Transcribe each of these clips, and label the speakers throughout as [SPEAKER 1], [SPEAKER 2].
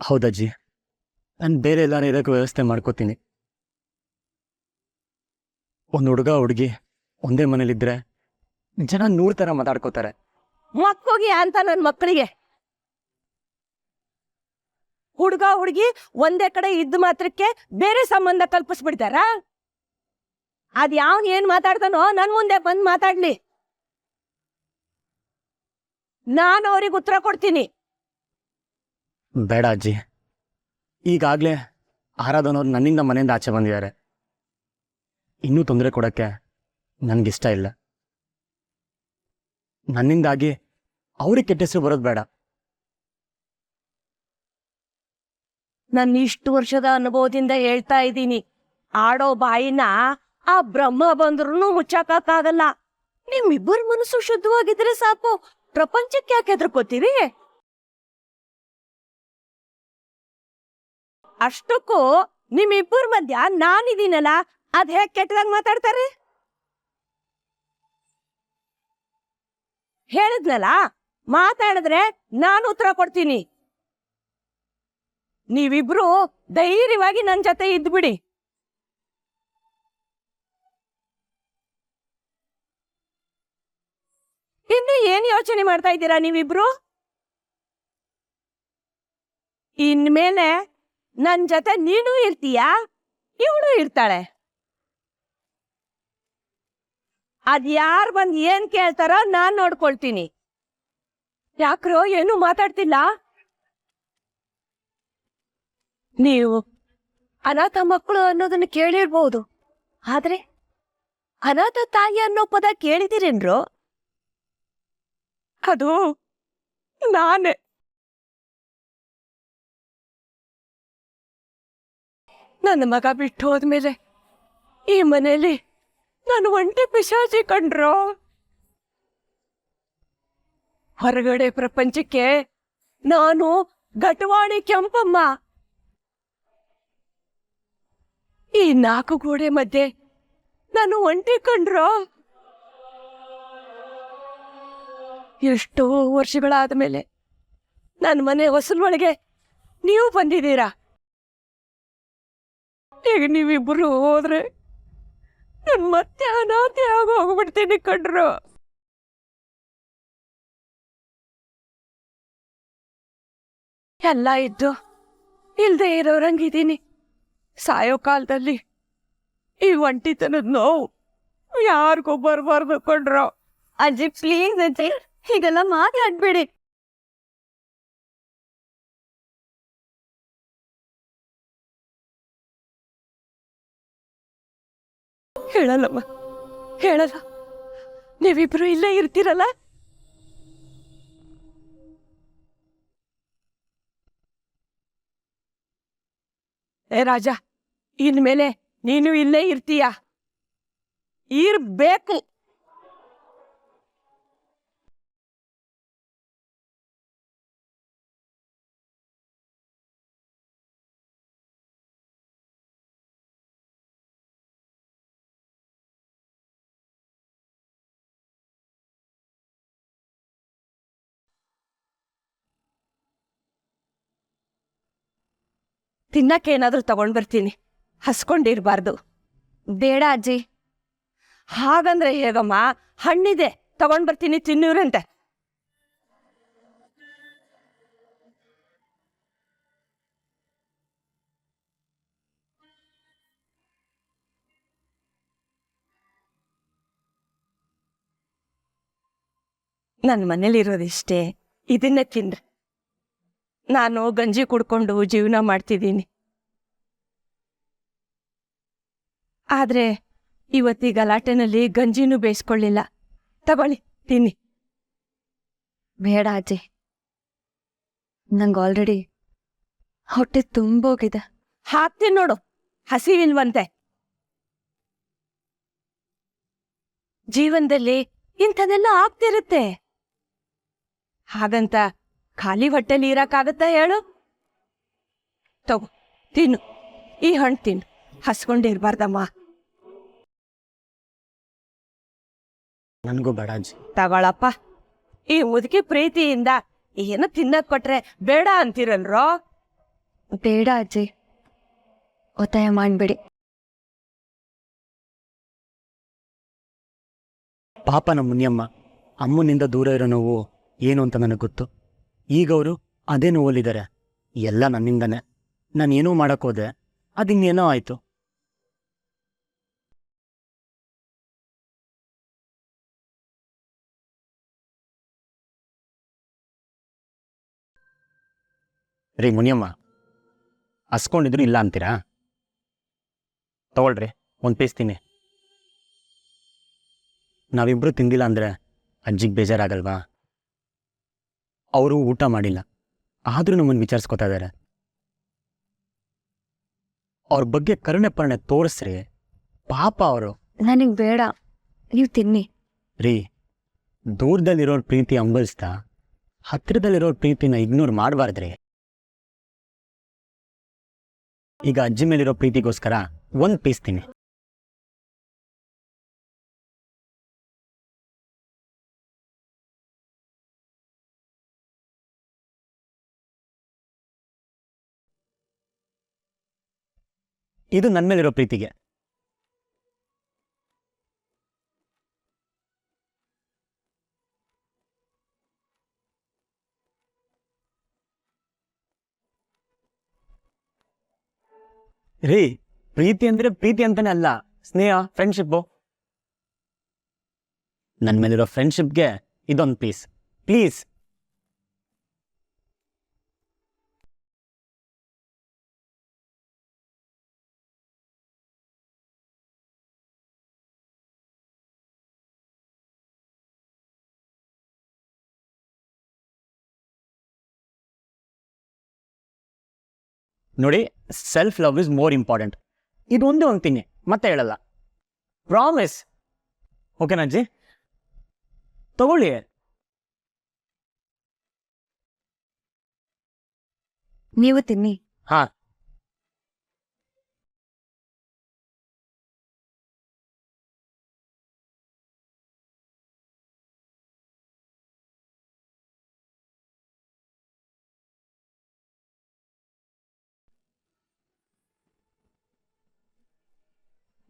[SPEAKER 1] ಹೌದಜ್ಜಿ, ನಾನು ಬೇರೆ ಎಲ್ಲಾರು ಇರೋಕ್ಕೆ ವ್ಯವಸ್ಥೆ ಮಾಡ್ಕೋತೀನಿ. ಒಂದು ಹುಡುಗ ಹುಡುಗಿ ಒಂದೇ ಮನೇಲಿದ್ರೆ ಜನ 100 ಥರ ಮಾತಾಡ್ಕೋತಾರೆ.
[SPEAKER 2] ಮಕ್ಕೋಗಿ ಅಂತ ನನ್ನ ಮಕ್ಕಳಿಗೆ ಹುಡುಗ ಹುಡುಗಿ ಒಂದೇ ಕಡೆ ಇದ್ದ ಮಾತ್ರಕ್ಕೆ ಬೇರೆ ಸಂಬಂಧ ಕಲ್ಪಿಸ್ಬಿಡ್ತಾರ? ಅದ್ ಯಾವನ್ ಏನ್ ಮಾತಾಡ್ತಾನೋ ನನ್ ಮುಂದೆ ಬಂದ್ ಮಾತಾಡ್ಲಿ, ನಾನು ಅವ್ರಿಗೆ ಉತ್ತರ ಕೊಡ್ತೀನಿ.
[SPEAKER 1] ಬೇಡ ಅಜ್ಜಿ, ಈಗಾಗಲೇ ಆರಾಧನವ್ರು ನನ್ನಿಂದ ಮನೆಯಿಂದ ಆಚೆ ಬಂದಿದ್ದಾರೆ. ಇನ್ನೂ ತೊಂದರೆ ಕೊಡೋಕ್ಕೆ ನನಗಿಷ್ಟ ಇಲ್ಲ. ನನ್ನಿಂದಾಗಿ ಅವ್ರಿಗೆ ಕೆಟ್ಟ ಹೆಸರು ಬರೋದು ಬೇಡ.
[SPEAKER 2] ನನ್ನ ಇಷ್ಟು ವರ್ಷದ ಅನುಭವದಿಂದ ಹೇಳ್ತಾ ಇದ್ದೀನಿ, ಆಡೋ ಬಾಯಿನ ಆ ಬ್ರಹ್ಮ ಬಂದ್ರು ಮುಚ್ಚಾಕಕ್ಕಾಗಲ್ಲ. ನಿಮ್ಮಿಬ್ಬರ ಮನಸ್ಸು ಶುದ್ಧವಾಗಿದ್ರೆ ಸಾಕು, ಪ್ರಪಂಚಕ್ಕೆ ಯಾಕೆ ಹೆದರ್ಕೋತೀರಿ? ಅಷ್ಟಕ್ಕೂ ನಿಮ್ಮಿಬ್ಬರ ಮಧ್ಯ ನಾನಿದ್ದೀನಲ್ಲ, ಅದ್ ಹೇಗೆ ಕೆಟ್ಟದಾಗ ಮಾತಾಡ್ತಾರೆ? ಹೇಳಿದ್ನಲ್ಲ, ಮಾತಾಡಿದ್ರೆ ನಾನು ಉತ್ತರ ಕೊಡ್ತೀನಿ. ನೀವಿಬ್ರು ಧೈರ್ಯವಾಗಿ ನನ್ನ ಜೊತೆ ಇದ್ಬಿಡಿ. ಇನ್ನು ಏನ್ ಯೋಚನೆ ಮಾಡ್ತಾ ಇದ್ದೀರಾ ನೀವಿಬ್ರು? ಇನ್ಮೇಲೆ ನನ್ ಜೊತೆ ನೀನು ಇರ್ತೀಯಾ, ಇವಳು ಇರ್ತಾಳೆ. ಅದ್ಯಾರ್ ಬಂದ್ ಏನ್ ಕೇಳ್ತಾರೋ ನಾನ್ ನೋಡ್ಕೊಳ್ತೀನಿ. ಯಾಕ್ರೋ ಏನು ಮಾತಾಡ್ತಿಲ್ಲ? ನೀವು ಅನಾಥ ಮಕ್ಕಳು ಅನ್ನೋದನ್ನ ಕೇಳಿರ್ಬಹುದು, ಆದ್ರೆ ಅನಾಥ ತಾಯಿ ಅನ್ನೋ ಪದ ಕೇಳಿದಿರೇನ್ರೋ? ಅದು ನಾನೇ. ನನ್ನ ಮಗ ಬಿಟ್ಟು ಹೋದ್ಮೇಲೆ ಈ ಮನೆಯಲ್ಲಿ ನಾನು ಒಂಟಿ ಪಿಶಾಚಿ ಕಂಡ್ರೋ. ಹೊರಗಡೆ ಪ್ರಪಂಚಕ್ಕೆ ನಾನು ಗಟವಾಣಿ ಕೆಂಪಮ್ಮ. ಈ 4 ಗೋಡೆ ಮಧ್ಯೆ ನಾನು ಒಂಟಿ ಕಂಡ್ರೋ. ಎಷ್ಟೋ ವರ್ಷಗಳಾದ ಮೇಲೆ ನನ್ನ ಮನೆ ಹೊಸಲೊಳಗೆ ನೀವು ಬಂದಿದ್ದೀರಾ. ಈಗ ನೀವಿಬ್ಬರು ಹೋದ್ರೆ ನಾನು ಮತ್ತೆ ಅನಾಥೆ ಆಗೋಗ್ಬಿಡ್ತೀನಿ ಕಣ್ರು. ಎಲ್ಲ ಇದ್ದು ಇಲ್ದೇ ಇರೋರಂಗಿದ್ದೀನಿ. ಸಾಯೋ ಕಾಲದಲ್ಲಿ ಈ ಒಂಟಿತನದ ನೋವು ಯಾರಿಗೂ ಬರಬಾರ್ದು ಕಣ್ರು.
[SPEAKER 3] ಅಜ್ಜಿ ಪ್ಲೀಸ್ ಅಜ್ಜಿ, ಹೀಗೆಲ್ಲ ಮಾತಾಡ್ಬೇಡಿ.
[SPEAKER 2] ಹೇಳಲ್ಲಮ್ಮ, ಹೇಳಲ್ಲ. ನೀವಿಬ್ರು ಇಲ್ಲೇ ಇರ್ತೀರಲ್ಲ? ಏ ರಾಜ, ಇನ್ಮೇಲೆ ನೀನು ಇಲ್ಲೇ ಇರ್ತೀಯ, ಇರ್ಬೇಕು. ತಿನ್ನಕ್ಕೇನಾದ್ರೂ ತಗೊಂಡ್ ಬರ್ತೀನಿ, ಹಸ್ಕೊಂಡಿರ್ಬಾರ್ದು.
[SPEAKER 3] ಬೇಡ ಅಜ್ಜಿ.
[SPEAKER 2] ಹಾಗಂದ್ರೆ ಹೇಗಮ್ಮ? ಹಣ್ಣಿದೆ, ತಗೊಂಡ್ ಬರ್ತೀನಿ, ತಿನ್ನೂರಂತೆ. ನನ್ನ ಮನೇಲಿರೋದಿಷ್ಟೇ, ಇದನ್ನೇ ತಿನ್ರಿ. ನಾನು ಗಂಜಿ ಕುಡ್ಕೊಂಡು ಜೀವನ ಮಾಡ್ತಿದ್ದೀನಿ. ಆದ್ರೆ ಇವತ್ತಿ ಗಲಾಟೆನಲ್ಲಿ ಗಂಜಿನೂ ಬೇಯಿಸ್ಕೊಳ್ಳಿಲ್ಲ. ತಗೊಳ್ಳಿ, ತಿನ್ನಿ.
[SPEAKER 3] ಬೇಡ ಅಜ್ಜಿ, ನಂಗೆ ಆಲ್ರೆಡಿ ಹೊಟ್ಟೆ ತುಂಬೋಗಿದೆ.
[SPEAKER 2] ಹಾಕ್ತೀನಿ ನೋಡು, ಹಸಿವಿಲ್ವಂತೆ. ಜೀವನದಲ್ಲಿ ಇಂಥದೆಲ್ಲ ಆಗ್ತಿರುತ್ತೆ. ಹಾಗಂತ ಖಾಲಿ ಹೊಟ್ಟೆಲಿ ಇರಕ್ಕಾಗತ್ತಾ ಹೇಳು? ತಗೋ, ತಿನ್ನು, ಈ ಹಣ್ಣು ತಿನ್ನು, ಹಸ್ಕೊಂಡಿರ್ಬಾರ್ದಮ್ಮ.
[SPEAKER 1] ನನಗೂ ಬೇಡ ಅಜ್ಜಿ.
[SPEAKER 2] ತಗೊಳಪ್ಪ, ಈ ಮುದುಕಿ ಪ್ರೀತಿಯಿಂದ ಏನು ತಿನ್ನಕ್ ಕೊಟ್ರೆ ಬೇಡ ಅಂತೀರಲ್ರೋ.
[SPEAKER 3] ಬೇಡ ಅಜ್ಜಿ, ಒತ್ತಾಯ ಮಾಡ್ಬೇಡಿ.
[SPEAKER 1] ಪಾಪ ನಮ್ಮ ಮುನಿಯಮ್ಮ, ಅಮ್ಮನಿಂದ ದೂರ ಇರೋ ನೋವು ಏನು ಅಂತ ನನಗೆ ಗೊತ್ತು. ಈಗ ಅವರು ಅದೇ ನೋವಲ್ಲಿದ್ದಾರೆ. ಎಲ್ಲ ನನ್ನಿಂದನೇ. ನಾನೇನೋ ಮಾಡೋಕ್ಕೋದೆ, ಅದಿನ್ನೇನೋ ಆಯಿತು. ರೀ ಮುನಿಯಮ್ಮ, ಹಸ್ಕೊಂಡಿದ್ರು ಇಲ್ಲ ಅಂತೀರಾ? ತಗೊಳ್ರಿ, ಒಂದು ಪೀಸ್ ತಿನ್ನಿ. ನಾವಿಬ್ರು ತಿಂದಿಲ್ಲ ಅಂದರೆ ಅಜ್ಜಿಗೆ ಬೇಜಾರಾಗಲ್ವಾ? ಅವರು ಊಟ ಮಾಡಿಲ್ಲ, ಆದರೂ ನಮ್ಮನ್ನು ವಿಚಾರಿಸ್ಕೊತಾ ಇದ್ದಾರೆ. ಅವ್ರ ಬಗ್ಗೆ ಕರುಣೆ ಪರಣೆ ತೋರಿಸ್ರಿ, ಪಾಪ ಅವರು.
[SPEAKER 3] ನನಗೆ ಬೇಡ, ನೀವು ತಿನ್ನಿ.
[SPEAKER 1] ರೀ, ದೂರದಲ್ಲಿರೋರ್ ಪ್ರೀತಿ ಅಂಬಲಿಸ್ತಾ ಹತ್ತಿರದಲ್ಲಿರೋರ್ ಪ್ರೀತಿನ ಇಗ್ನೋರ್ ಮಾಡಬಾರ್ದ್ರಿ. ಈಗ ಅಜ್ಜಿ ಮೇಲಿರೋ ಪ್ರೀತಿಗೋಸ್ಕರ ಒಂದು ಪೀಸ್ ತಿನ್ನಿ. ಇದು ನನ್ನ ಮೇಲಿರೋ ಪ್ರೀತಿಗೆ. ರೀ, ಪ್ರೀತಿ ಅಂದ್ರೆ ಪ್ರೀತಿ ಅಂತಾನೆ ಅಲ್ಲ, ಸ್ನೇಹ, ಫ್ರೆಂಡ್ಶಿಪ್ಪು. ನನ್ನ ಮೇಲಿರೋ ಫ್ರೆಂಡ್ಶಿಪ್ಗೆ ಇದೊಂದು ಪೀಸ್ ಪ್ಲೀಸ್. ನೋಡಿ, self love is more important. ಇದೊಂದೇ ಒಂದು ತಿನ್ನಿ, ಮತ್ತೆ ಹೇಳಲ್ಲ. ಪ್ರಾಮಿಸ್. ಓಕೆನಾ ಅಜ್ಜಿ? ತಗೊಳ್ಳಿ.
[SPEAKER 3] ನೀವು ತಿನ್ನಿ.
[SPEAKER 1] ಹಾ.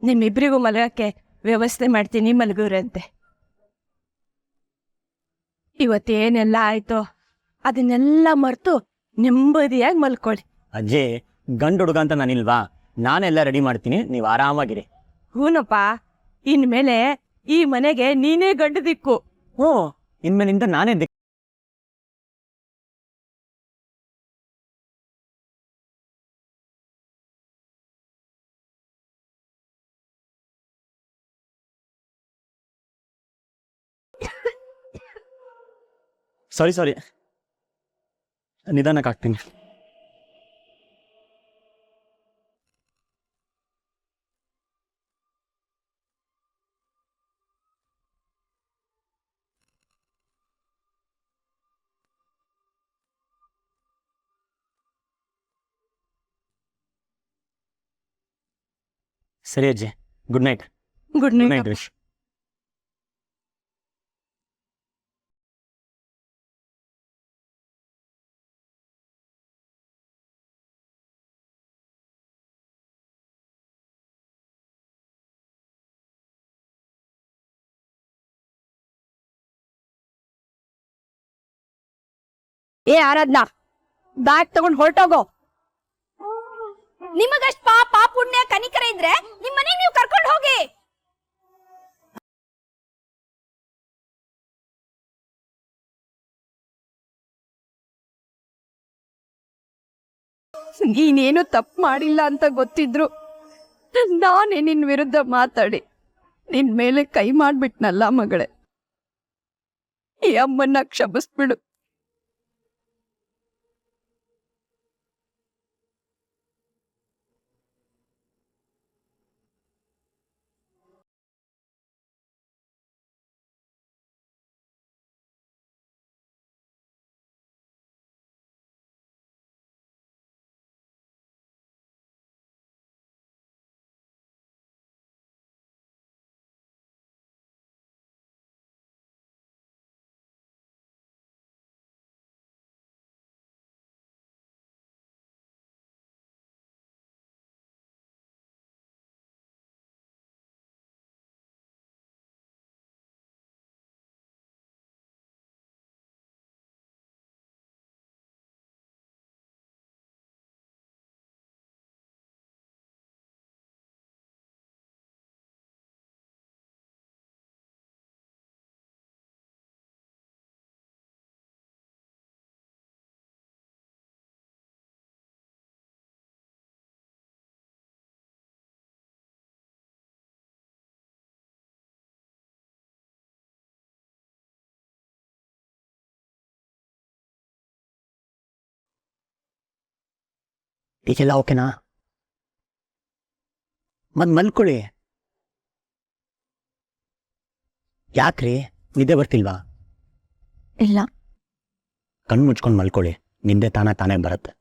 [SPEAKER 2] ನಿಮ್ಮಿಬ್ರಿಗೂ ಮಲಗಕ್ಕೆ ವ್ಯವಸ್ಥೆ ಮಾಡ್ತೀನಿ, ಮಲಗುವ್ರಂತೆ. ಇವತ್ತೇನೆಲ್ಲ ಆಯ್ತೋ ಅದನ್ನೆಲ್ಲ ಮರೆತು ನೆಮ್ಮದಿಯಾಗಿ ಮಲ್ಕೊಳ್ಳಿ.
[SPEAKER 1] ಅಜ್ಜಿ, ಗಂಡು ಹುಡುಗ ಅಂತ ನಾನಿಲ್ವಾ? ನಾನೆಲ್ಲ ರೆಡಿ ಮಾಡ್ತೀನಿ, ನೀವು ಆರಾಮಾಗಿರಿ.
[SPEAKER 2] ಹೂನಪ್ಪ, ಇನ್ಮೇಲೆ ಈ ಮನೆಗೆ ನೀನೇ ಗಂಡು ದಿಕ್ಕು.
[SPEAKER 1] ಹ್ಞೂ, ಇನ್ಮೇಲಿಂದ ನಾನೇ ಸಾರಿ, ನಿಧಾನಕ್ಕೆ ಆಗ್ತೀನಿ. ಸರಿ ಅಜ್ಜಿ, good night.
[SPEAKER 2] Good
[SPEAKER 1] good
[SPEAKER 2] night.
[SPEAKER 1] Night Rish.
[SPEAKER 2] ಏ ಆರಾಧ್ನಾ, ಬ್ಯಾಗ್ ತಗೊಂಡ್ ಹೊರಟೋಗೋ.
[SPEAKER 3] ನಿಮಗಷ್ಟು ಪಾಪ ಪುಣ್ಯ ಕನಿಕರ ಇದ್ರೆ ನಿಮ್ಮ ಮನೆಗೆ ನೀವು ಕರ್ಕೊಂಡು ಹೋಗಿ.
[SPEAKER 2] ನೀನೇನು ತಪ್ಪು ಮಾಡಿಲ್ಲ ಅಂತ ಗೊತ್ತಿದ್ರು ನಾನೇ ನಿನ್ ವಿರುದ್ಧ ಮಾತಾಡಿ ನಿನ್ ಮೇಲೆ ಕೈ ಮಾಡ್ಬಿಟ್ನಲ್ಲ ಮಗಳೇ. ಈ ಅಮ್ಮನ್ನ ಕ್ಷಮಿಸ್ಬಿಡು.
[SPEAKER 1] ಈಗೆಲ್ಲ ಓಕೆನಾ? ಮಲ್ಕೊಳ್ಳಿ. ಯಾಕ್ರಿ ನಿದ್ದೆ ಬರ್ತಿಲ್ವಾ?
[SPEAKER 3] ಇಲ್ಲ
[SPEAKER 1] ಕಣ್ಣು ಮುಚ್ಕೊಂಡು ಮಲ್ಕೊಳ್ಳಿ, ನಿದ್ದೆ ತಾನೇ ಬರುತ್ತೆ.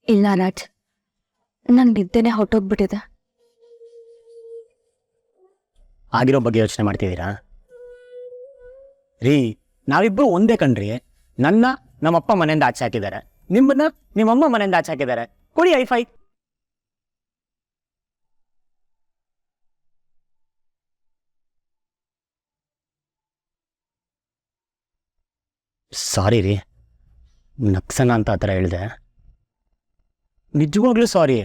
[SPEAKER 3] ಇಲ್ಲ ರಾಜ್, ನಂಗೆ ನಿದ್ದೆನೆ ಹೊಟ್ಟೋಗ್ಬಿಟ್ಟಿದೆ.
[SPEAKER 1] ಆಗಿರೋ ಬಗ್ಗೆ ಯೋಚನೆ ಮಾಡ್ತಿದ್ದೀರಾ? ರೀ, ನಾವಿಬ್ಬರು ಒಂದೇ ಕಣ್ರಿ. ನಮ್ಮಪ್ಪ ಮನೆಯಿಂದ ಆಚೆ ಹಾಕಿದ್ದಾರೆ, ನಿಮ್ಮಮ್ಮ ಮನೆಯಿಂದ ಆಚೆ ಹಾಕಿದ್ದಾರೆ. ಕೊಡಿ ಐಫೈ. ಸಾರಿ ರೀ, ನಕ್ಸನ ಅಂತ ಆ ಥರ ಹೇಳಿದೆ. ನಿಜವಾಗ್ಲೂ ಸಾರಿ.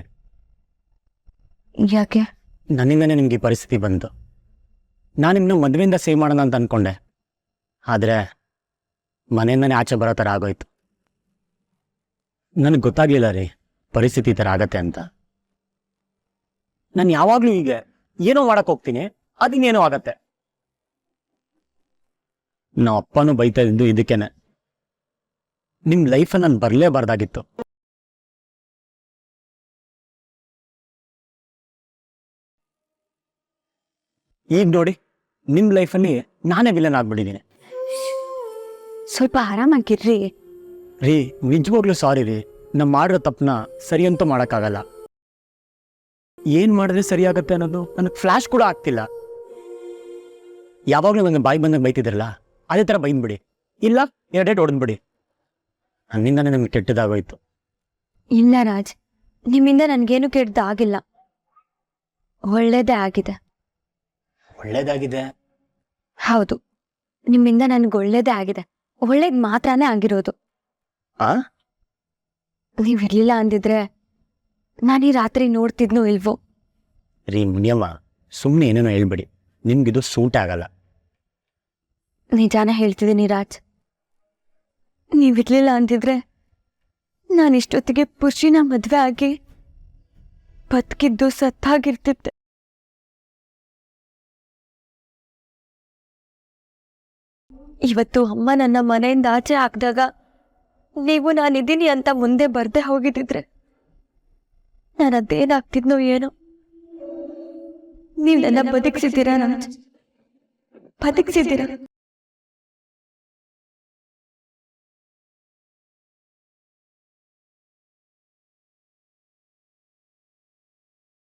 [SPEAKER 3] ಯಾಕೆ?
[SPEAKER 1] ನನ್ನಿಂದನೇ ನಿಮ್ಗೆ ಈ ಪರಿಸ್ಥಿತಿ ಬಂತು. ನಾನು ನಿಮ್ಮನ್ನ ಮದುವೆಯಿಂದ ಸೇವ್ ಮಾಡೋಣ ಅಂತ ಅಂದ್ಕೊಂಡೆ, ಆದರೆ ಮನೆಯಿಂದನೇ ಆಚೆ ಬರೋ ಥರ ಆಗೋಯ್ತು. ನನಗೆ ಗೊತ್ತಾಗ್ಲಿಲ್ಲ ರೀ ಪರಿಸ್ಥಿತಿ ಈ ಥರ ಆಗತ್ತೆ ಅಂತ. ನಾನು ಯಾವಾಗಲೂ ಹೀಗೆ ಏನೋ ಮಾಡಕ್ಕೆ ಹೋಗ್ತೀನಿ, ಅದಿನ್ನೇನೋ ಆಗತ್ತೆ. ನಮ್ಮ ಅಪ್ಪನೂ ಬೈತಾ ಇದ್ದು ಇದಕ್ಕೇನೆ. ನಿಮ್ಮ ಲೈಫಲ್ಲಿ ನಾನು ಬರಲೇಬಾರ್ದಾಗಿತ್ತು. ಈಗ ನೋಡಿ, ನಿಮ್ಮ ಲೈಫಲ್ಲಿ ನಾನೇ ವಿಲನ್ ಆಗ್ಬಿಟ್ಟಿದ್ದೀನಿ.
[SPEAKER 3] ಸ್ವಲ್ಪ ಆರಾಮಾಗಿರ್ರಿ.
[SPEAKER 1] ರೀ, ನಿಜವಾಗ್ಲೂ ಸಾರಿ ರೀ. ನಮ್ಮ ಮಾಡಿರೋ ತಪ್ಪನ್ನ ಸರಿ ಅಂತೂ ಮಾಡೋಕ್ಕಾಗಲ್ಲ. ಏನು ಮಾಡಿದ್ರೆ ಸರಿ ಆಗತ್ತೆ ಅನ್ನೋದು ನನಗೆ ಫ್ಲ್ಯಾಶ್ ಕೂಡ ಆಗ್ತಿಲ್ಲ. ಯಾವಾಗಲೂ ನನಗೆ ಬಾಯಿ ಬಂದಾಗ ಬೈತಿದ್ರಲ್ಲ, ಅದೇ ಥರ ಬೈದ್ಬಿಡಿ, ಇಲ್ಲ ಎರಡೇಟ್ ಹೊಡೆದ್ಬಿಡಿ. ನನ್ನಿಂದನೇ ನಮ್ಗೆ ಕೆಟ್ಟದಾಗೋಯ್ತು.
[SPEAKER 3] ಇಲ್ಲ ರಾಜ್, ನಿಮ್ಮಿಂದ ನನಗೇನು ಕೆಟ್ಟದಾಗಿಲ್ಲ, ಒಳ್ಳೇದೇ ಆಗಿದೆ.
[SPEAKER 1] ಒಳ್ಳೇದಾಗಿದೆ?
[SPEAKER 3] ಹೌದು, ನಿಮ್ಮಿಂದ ನನಗೆ ಒಳ್ಳೇದೇ ಆಗಿದೆ. ಒಳ್ಳೇದು ಮಾತ್ರನೇ ಆಗಿರೋದು.
[SPEAKER 1] ಆ
[SPEAKER 3] ನೀವಿರ್ಲಿಲ್ಲ ಅಂದಿದ್ರೆ ನಾನು ಈ ರಾತ್ರಿ ನೋಡ್ತಿದ್ನೋ ಇಲ್ವೋ.
[SPEAKER 1] ರೀ ಮುನಿಯಮ್ಮ, ಸುಮ್ಮನೆ ಏನೇನೋ ಹೇಳ್ಬಿಡಿ, ನಿಮ್ಗಿದು ಸೂಟ್ ಆಗಲ್ಲ.
[SPEAKER 3] ನಿಜಾನ ಹೇಳ್ತಿದ್ದೀನಿ ರಾಜ್, ನೀವಿರ್ಲಿಲ್ಲ ಅಂದಿದ್ರೆ ನಾನು ಇಷ್ಟೊತ್ತಿಗೆ ಪುರುಷಿನ ಮದುವೆ ಆಗಿ ಬದುಕಿದ್ದು ಸತ್ತಾಗಿರ್ತಿದ್ದೆ. ಇವತ್ತು ಅಮ್ಮ ನನ್ನ ಮನೆಯಿಂದ ಆಚೆ ಹಾಕಿದಾಗ ನೀವು ನಾನಿದ್ದೀನಿ ಅಂತ ಮುಂದೆ ಬರ್ದೆ ಹೋಗಿದ್ದಿದ್ರೆ ನಾನು ಅದೇನಾಗ್ತಿದ್ನೋ ಏನೋ. ನೀವು ನನ್ನ ಬದುಕಿಸಿದ್ದೀರಾ, ಬದುಕಿಸಿದ್ದೀರಾ.